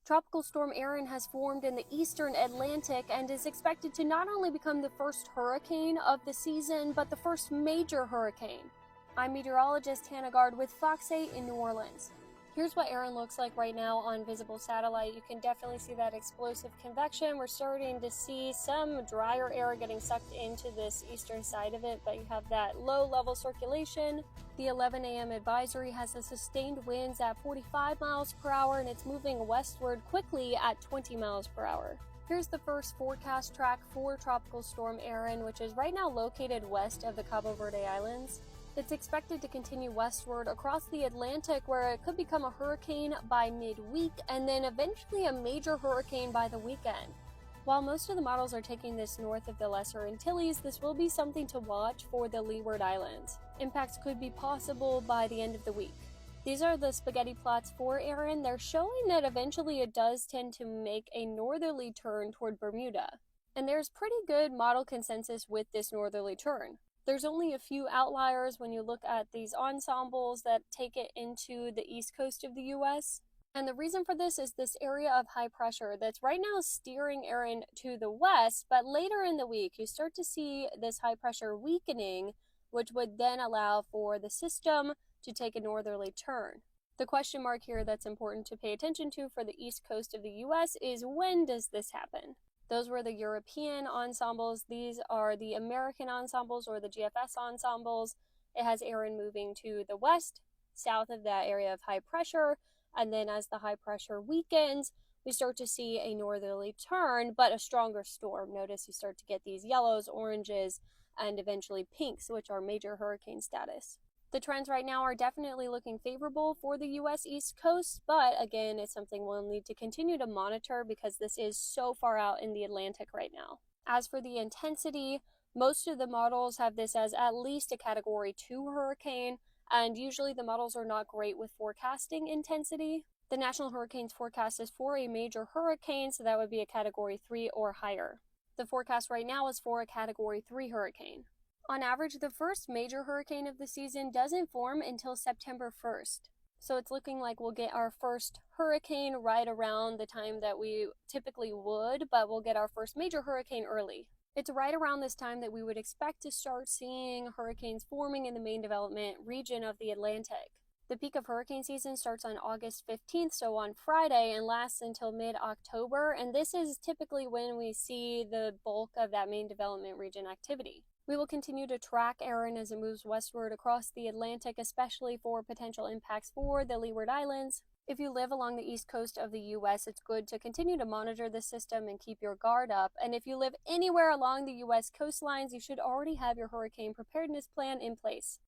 Tropical Storm Erin has formed in the eastern Atlantic and is expected to not only become the first hurricane of the season, but the first major hurricane. I'm meteorologist Hannah Gard with Fox 8 in New Orleans. Here's what Erin looks like right now on visible satellite. You can definitely see that explosive convection. We're starting to see some drier air getting sucked into this eastern side of it, but you have that low-level circulation. The 11 a.m. advisory has the sustained winds at 45 miles per hour, and it's moving westward quickly at 20 miles per hour. Here's the first forecast track for Tropical Storm Erin, which is right now located west of the Cabo Verde Islands. It's expected to continue westward across the Atlantic, where it could become a hurricane by midweek and then eventually a major hurricane by the weekend. While most of the models are taking this north of the Lesser Antilles, this will be something to watch for the Leeward Islands. Impacts could be possible by the end of the week. These are the spaghetti plots for Erin. They're showing that eventually it does tend to make a northerly turn toward Bermuda. And there's pretty good model consensus with this northerly turn. There's only a few outliers when you look at these ensembles that take it into the east coast of the U.S. And the reason for this is this area of high pressure that's right now steering Erin to the west, but later in the week you start to see this high pressure weakening, which would then allow for the system to take a northerly turn. The question mark here that's important to pay attention to for the east coast of the U.S. is, when does this happen? Those were the European ensembles. These are the American ensembles, or the GFS ensembles. It has Erin moving to the west, south of that area of high pressure, and then as the high pressure weakens, we start to see a northerly turn, but a stronger storm. Notice you start to get these yellows, oranges, and eventually pinks, which are major hurricane status. The trends right now are definitely looking favorable for the U.S. East Coast, but again, it's something we'll need to continue to monitor because this is so far out in the Atlantic right now. As for the intensity, most of the models have this as at least a Category 2 hurricane, and usually the models are not great with forecasting intensity. The National Hurricanes forecast is for a major hurricane, so that would be a Category 3 or higher. The forecast right now is for a Category 3 hurricane. On average, the first major hurricane of the season doesn't form until September 1st. So it's looking like we'll get our first hurricane right around the time that we typically would, but we'll get our first major hurricane early. It's right around this time that we would expect to start seeing hurricanes forming in the main development region of the Atlantic. The peak of hurricane season starts on August 15th, so on Friday, and lasts until mid-October, and this is typically when we see the bulk of that main development region activity. We will continue to track Erin as it moves westward across the Atlantic, especially for potential impacts for the Leeward Islands. If you live along the east coast of the U.S., it's good to continue to monitor the system and keep your guard up. And if you live anywhere along the U.S. coastlines, you should already have your hurricane preparedness plan in place.